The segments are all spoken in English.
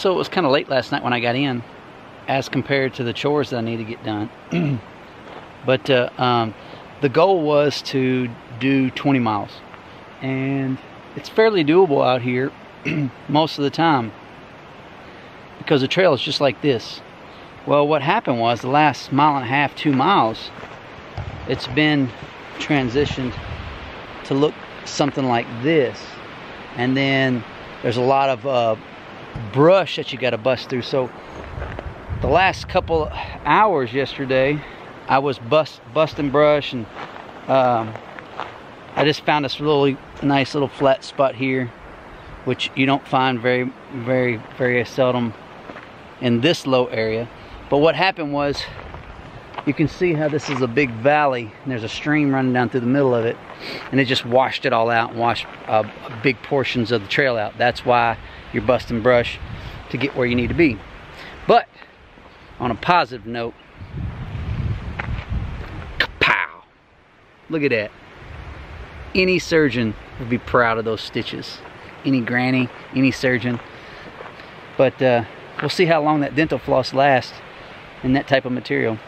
So it was kind of late last night when I got in, as compared to the chores that I need to get done. But the goal was to do 20 miles. And it's fairly doable out here most of the time, because the trail is just like this. Well, what happened was the last mile and a half, 2 miles, it's been transitioned to look something like this. And then there's a lot of brush that you got to bust through. So the last couple hours yesterday, I was busting brush, and I just found this really nice little flat spot here, which you don't find very seldom in this low area. But what happened was, you can see how this is a big valley, and there's a stream running down through the middle of it, and it just washed it all out and washed big portions of the trail out. That's why you're busting brush to get where you need to be. But on a positive note, kapow! Look at that. Any surgeon would be proud of those stitches. Any granny, any surgeon. But we'll see how long that dental floss lasts in that type of material.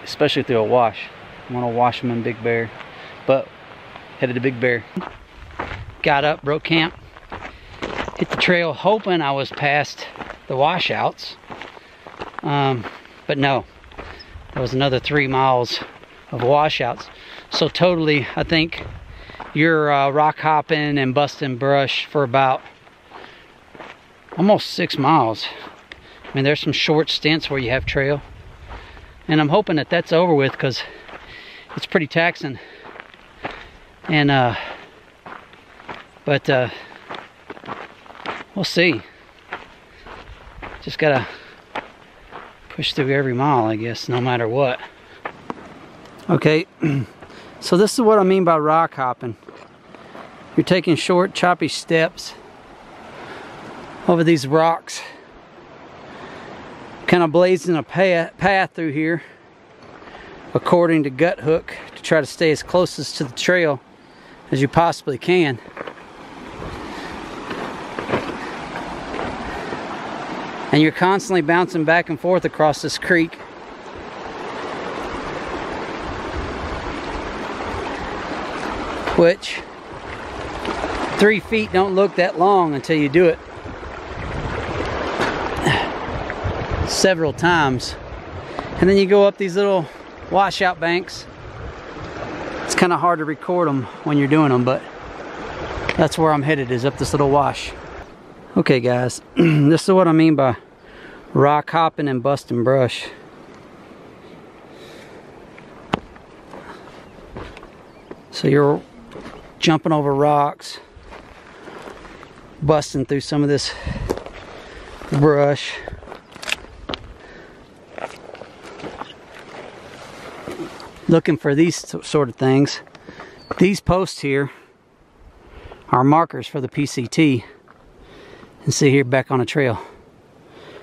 Especially through a wash. I want to wash them in Big Bear. But headed to Big Bear. Got up, broke camp, hit the trail, hoping I was past the washouts. But no, there was another 3 miles of washouts. So totally, I think you're rock hopping and busting brush for about almost 6 miles. I mean, there's some short stints where you have trail. And I'm hoping that that's over with, because it's pretty taxing. And but we'll see. Just gotta push through every mile, I guess, no matter what. Okay, so this is what I mean by rock hopping. You're taking short, choppy steps over these rocks, kind of blazing a path through here according to gut hook, to try to stay as closest to the trail as you possibly can. And you're constantly bouncing back and forth across this creek. Which 3 feet don't look that long until you do it several times. And then you go up these little washout banks. It's kind of hard to record them when you're doing them, but that's where I'm headed, is up this little wash. Okay guys, this is what I mean by rock hopping and busting brush. So you're jumping over rocks, busting through some of this brush. Looking for these sort of things. These posts here are markers for the PCT. And see here, back on a trail.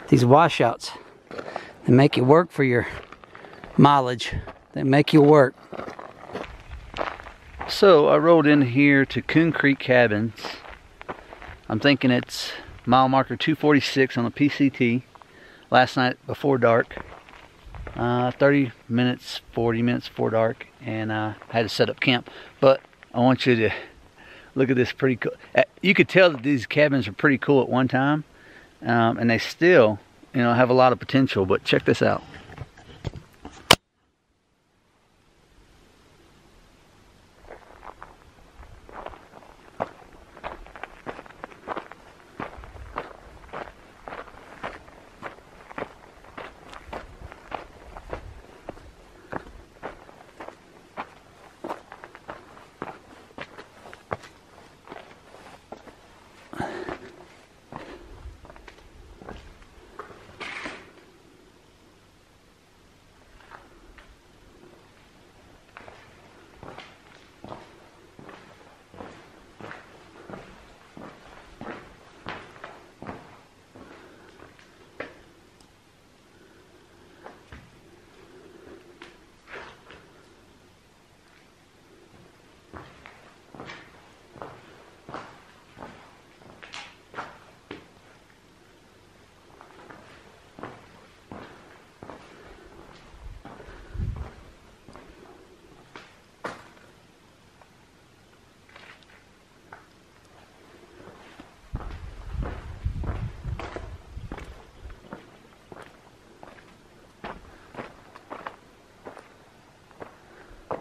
These washouts, they make you work for your mileage. They make you work. So I rode in here to Coon Creek Cabins. I'm thinking it's mile marker 246 on the PCT. Last night before dark. 30 minutes, 40 minutes before dark, and I had to set up camp. But I want you to look at this pretty cool. You could tell that these cabins are pretty cool at one time, and they still, you know, have a lot of potential. But check this out.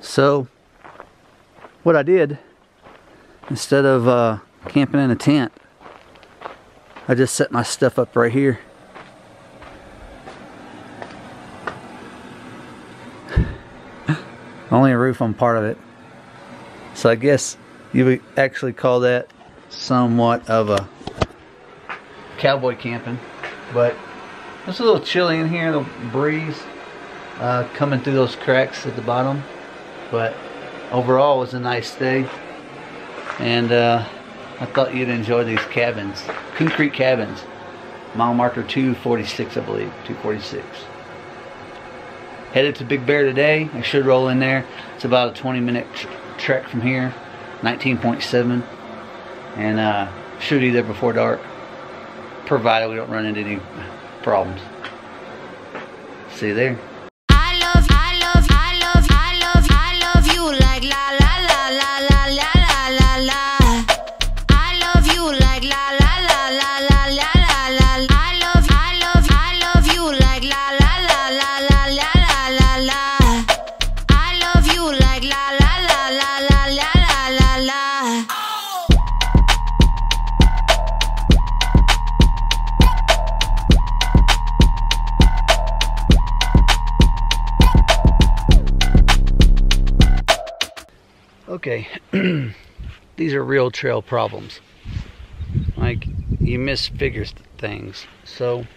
So what I did, instead of camping in a tent, I just set my stuff up right here. Only a roof on part of it. So I guess you would actually call that somewhat of a cowboy camping. But it's a little chilly in here, a little breeze coming through those cracks at the bottom. But overall it was a nice day. And I thought you'd enjoy these cabins. Coon Creek cabins. Mile marker 246, I believe. 246. Headed to Big Bear today. I should roll in there. It's about a 20-minute trek from here. 19.7. And should be there before dark. Provided we don't run into any problems. See you there. Okay, these are real trail problems. Like, you misfigure things. So,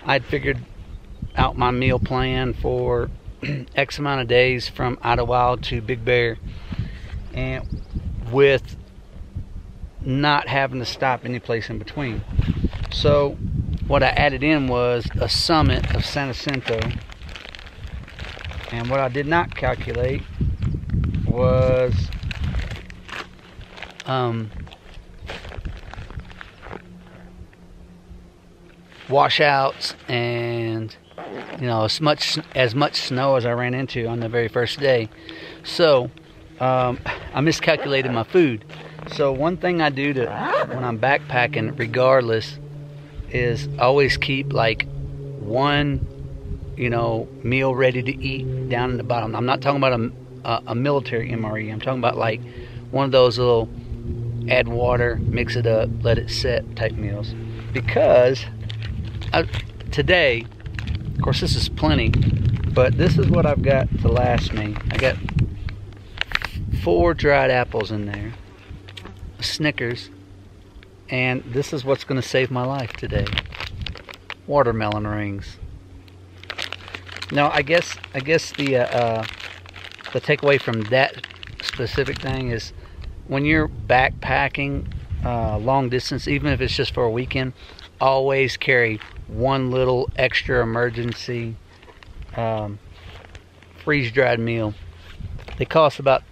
I'd figured out my meal plan for X amount of days from Idlewild to Big Bear, and with not having to stop any place in between. So, what I added in was a summit of San Jacinto, and what I did not calculate was washouts and, you know, as much snow as I ran into on the very first day. So I miscalculated my food. So one thing I do when I'm backpacking, regardless, is always keep like one, you know, meal ready to eat down in the bottom. I'm not talking about a military MRE. I'm talking about like one of those little add water, mix it up, let it set type meals. Because today, of course this is plenty, but this is what I've got to last me. I got 4 dried apples in there, a Snickers, and this is what's going to save my life today. Watermelon rings. Now I guess the takeaway from that specific thing is, when you're backpacking long distance, even if it's just for a weekend, always carry one little extra emergency freeze-dried meal. They cost about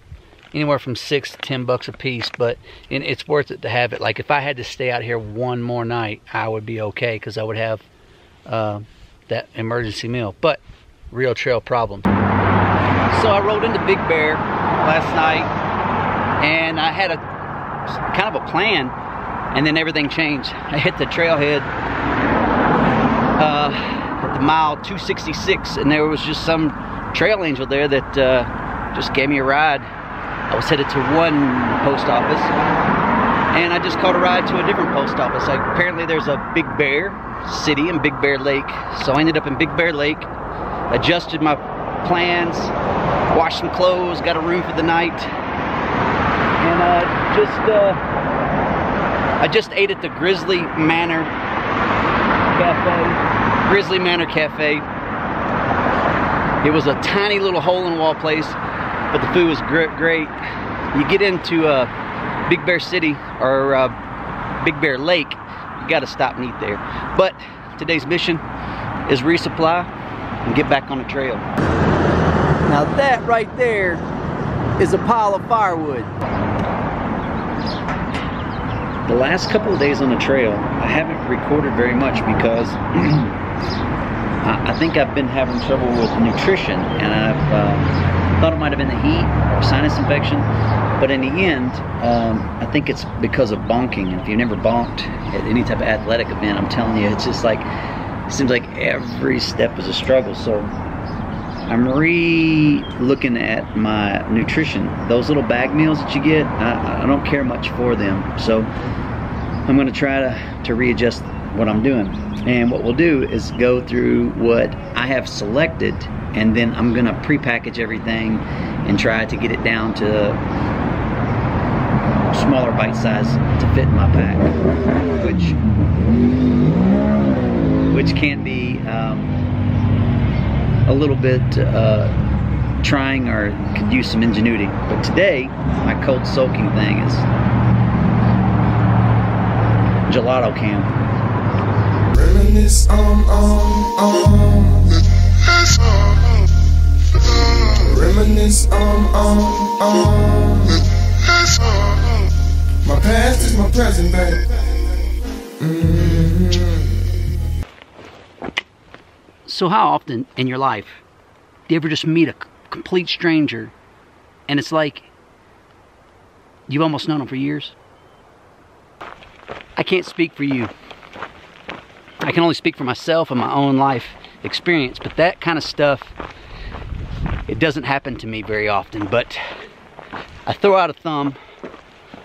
anywhere from $6 to $10 a piece, but it's worth it to have it. Like, if I had to stay out here one more night, I would be okay, because I would have that emergency meal. But real trail problem. So I rode into Big Bear last night, and I had a kind of a plan, and then everything changed. I hit the trailhead at the mile 266, and there was just some trail angel there that just gave me a ride. I was headed to one post office, and I just caught a ride to a different post office. Like, apparently there's a Big Bear City and Big Bear Lake, so I ended up in Big Bear Lake, adjusted my plans, washed some clothes, got a room for the night, and I just ate at the Grizzly Manor Cafe. Grizzly Manor Cafe. It was a tiny little hole-in-the-wall place, but the food was great. You get into Big Bear City or Big Bear Lake, you got to stop and eat there. But today's mission is resupply and get back on the trail. Now that right there is a pile of firewood. The last couple of days on the trail, I haven't recorded very much because I think I've been having trouble with nutrition, and I've thought it might have been the heat or sinus infection, but in the end, I think it's because of bonking. And if you've never bonked at any type of athletic event, I'm telling you, it's just like, it seems like every step is a struggle. So I'm re-looking at my nutrition. Those little bag meals that you get, I don't care much for them. So I'm going to try to readjust what I'm doing. And what we'll do is go through what I have selected, and then I'm going to pre-package everything and try to get it down to smaller bite size to fit in my pack, which can be a little bit trying, or could use some ingenuity. But today, my cold soaking thing is gelato cam. Reminisce Reminisce my past is my present, baby. So how often in your life do you ever just meet a complete stranger and it's like you've almost known them for years? I can't speak for you. I can only speak for myself and my own life experience, but that kind of stuff, it doesn't happen to me very often. But I throw out a thumb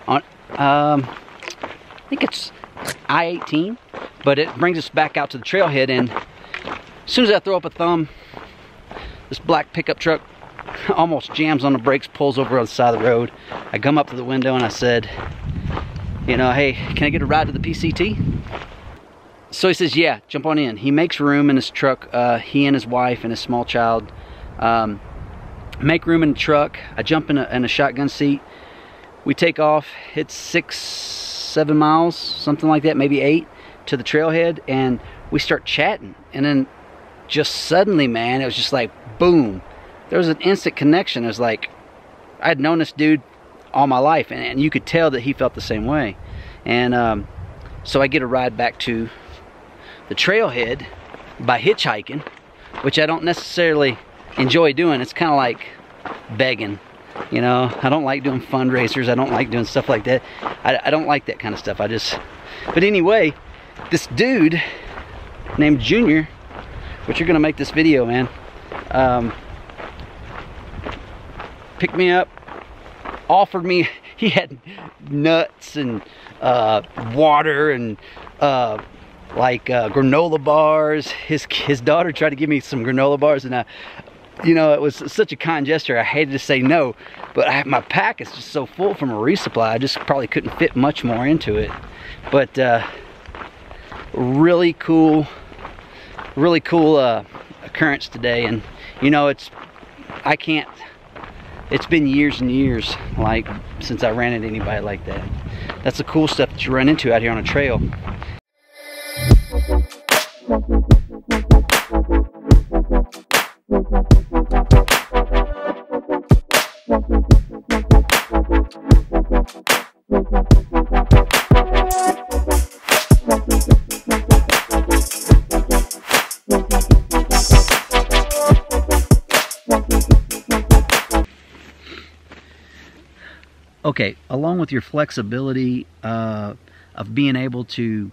on, I think it's I-18, but it brings us back out to the trailhead, and as soon as I throw up a thumb, this black pickup truck almost jams on the brakes, pulls over on the side of the road. I come up to the window and I said, you know, hey, can I get a ride to the PCT? So he says, yeah, jump on in. He makes room in his truck. He and his wife and his small child make room in the truck. I jump in a shotgun seat. We take off. It's 6-7 miles, something like that, maybe 8, to the trailhead, and we start chatting. And then just suddenly, man, it was just like, boom. There was an instant connection. It was like, I had known this dude all my life, and you could tell that he felt the same way. And so I get a ride back to the trailhead by hitchhiking, which I don't necessarily enjoy doing. It's kind of like begging, you know. I don't like doing fundraisers. I don't like doing stuff like that. I don't like that kind of stuff. But anyway, this dude named Junior, which you're gonna make this video, man, picked me up, offered me, he had nuts and water and like granola bars. His daughter tried to give me some granola bars, and you know, it was such a kind gesture. I hated to say no, but my pack is just so full from a resupply. I just probably couldn't fit much more into it. But really cool occurrence today. And you know, it's been years and years, like, since I ran into anybody like that. That's the cool stuff that you run into out here on a trail. Okay, along with your flexibility of being able to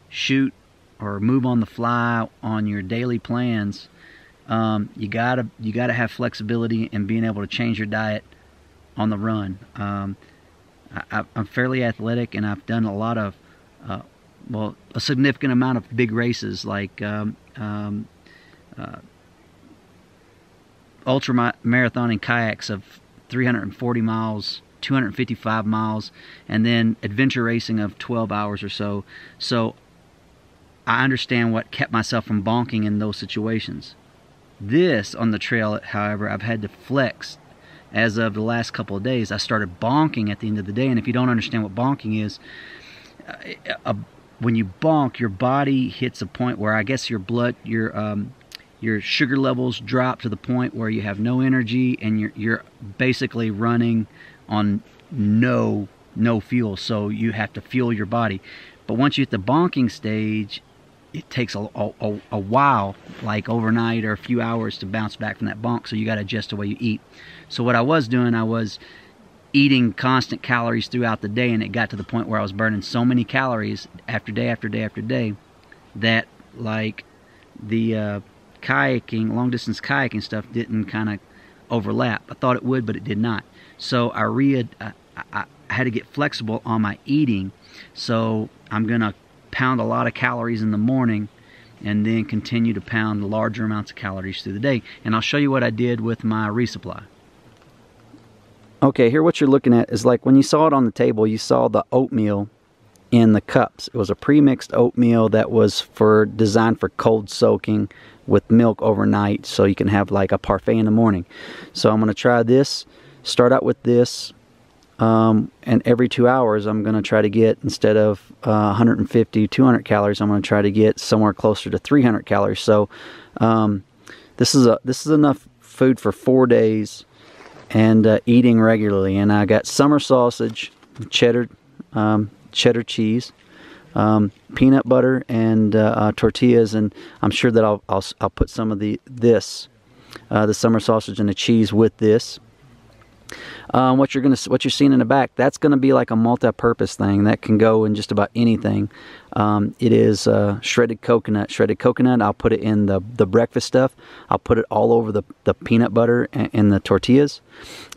shoot or move on the fly on your daily plans, you gotta have flexibility in being able to change your diet on the run. I'm fairly athletic, and I've done a lot of, well, a significant amount of big races, like ultra marathon and kayaks of 340 miles, 255 miles, and then adventure racing of 12 hours or so. So I understand what kept myself from bonking in those situations. This on the trail, however, I've had to flex. As of the last couple of days, I started bonking at the end of the day. And if you don't understand what bonking is, when you bonk, your body hits a point where, I guess, your sugar levels drop to the point where you have no energy, and you're basically running on no fuel. So you have to fuel your body. But once you hit the bonking stage, it takes a while, like overnight or a few hours, to bounce back from that bonk. So you got to adjust the way you eat. So what I was doing, I was eating constant calories throughout the day, and it got to the point where I was burning so many calories after day after day after day that, like, the kayaking, long distance kayaking stuff didn't kind of overlap. I thought it would, but it did not. So I had to get flexible on my eating. So I'm gonna pound a lot of calories in the morning and then continue to pound larger amounts of calories through the day. And I'll show you what I did with my resupply. Okay, here what you're looking at is like when you saw it on the table, you saw the oatmeal in the cups. It was a pre-mixed oatmeal that was designed for cold soaking with milk overnight, so you can have like a parfait in the morning. So I'm going to try this, start out with this, and every 2 hours I'm going to try to get, instead of 150, 200 calories, I'm going to try to get somewhere closer to 300 calories. So this is enough food for 4 days, and eating regularly. And I got summer sausage, cheddar cheese, peanut butter, and tortillas. And I'm sure that I'll put some of the summer sausage and the cheese with this. What you're seeing in the back, that's going to be like a multi-purpose thing that can go in just about anything. It is shredded coconut. I'll put it in the breakfast stuff. I'll put it all over the peanut butter and the tortillas.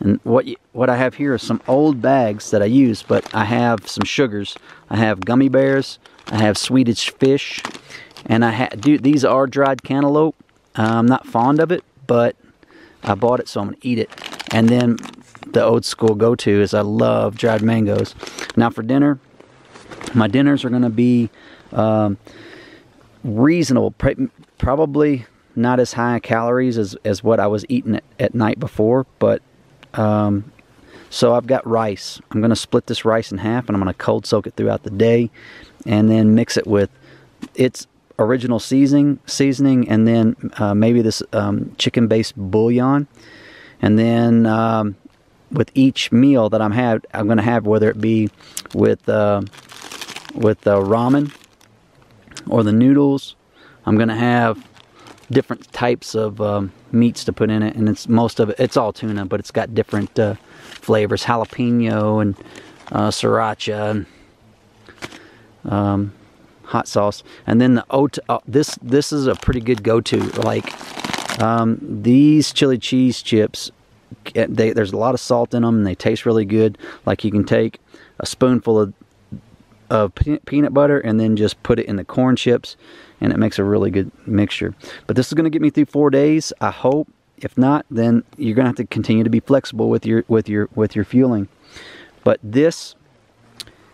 And what I have here is some old bags that I use, but I have some sugars. I have gummy bears. I have Swedish fish, and these are dried cantaloupe. I'm not fond of it, but I bought it, so I'm gonna eat it. And then the old school go-to is I love dried mangoes. Now for dinner, my dinners are going to be reasonable, probably not as high in calories as what I was eating at night before, but so I've got rice. I'm going to split this rice in half, and I'm going to cold soak it throughout the day, and then mix it with its original seasoning, and then maybe this chicken-based bouillon. And then with each meal that I'm going to have, whether it be with ramen or the noodles, I'm going to have different types of meats to put in it. And it's all tuna, but it's got different flavors: jalapeno and sriracha and hot sauce. And then this is a pretty good go-to. Like these chili cheese chips, there's a lot of salt in them, and they taste really good. Like you can take a spoonful of peanut butter and then just put it in the corn chips, and it makes a really good mixture. But this is going to get me through 4 days, I hope. If not, then you're going to have to continue to be flexible with your fueling. But this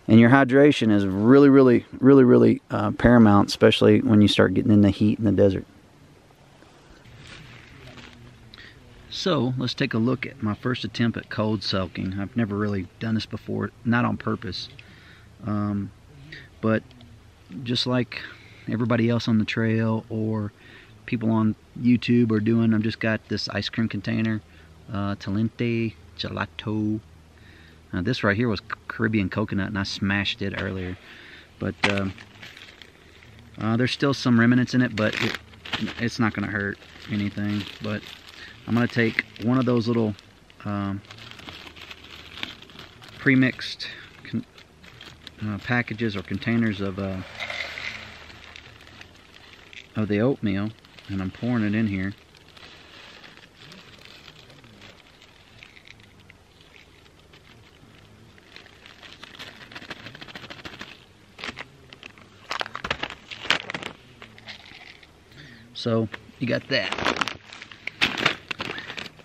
and your hydration is really paramount, especially when you start getting in the heat in the desert. So let's take a look at my first attempt at cold soaking. I've never really done this before, not on purpose, but just like everybody else on the trail or people on YouTube are doing, I've just got this ice cream container, Talente Gelato. This right here was Caribbean coconut, and I smashed it earlier, but there's still some remnants in it, but it's not going to hurt anything. But I'm going to take one of those little pre-mixed packages or containers of the oatmeal, and I'm pouring it in here. So you got that.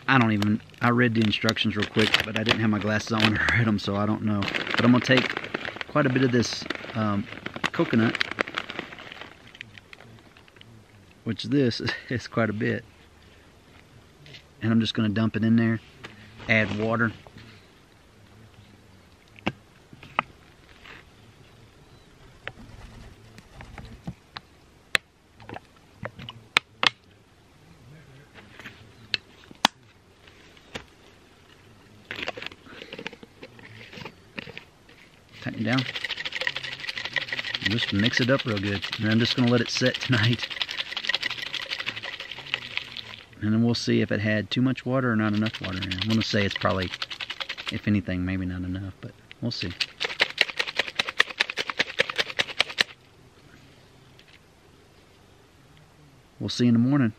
I read the instructions real quick, but I didn't have my glasses on when I read them, so I don't know. But I'm going to take quite a bit of this coconut, which this is quite a bit, and I'm just going to dump it in there, add water. Tighten it down. And just mix it up real good. And I'm just going to let it set tonight. And then we'll see if it had too much water or not enough water in it. I'm going to say it's probably, if anything, maybe not enough, but we'll see. We'll see in the morning.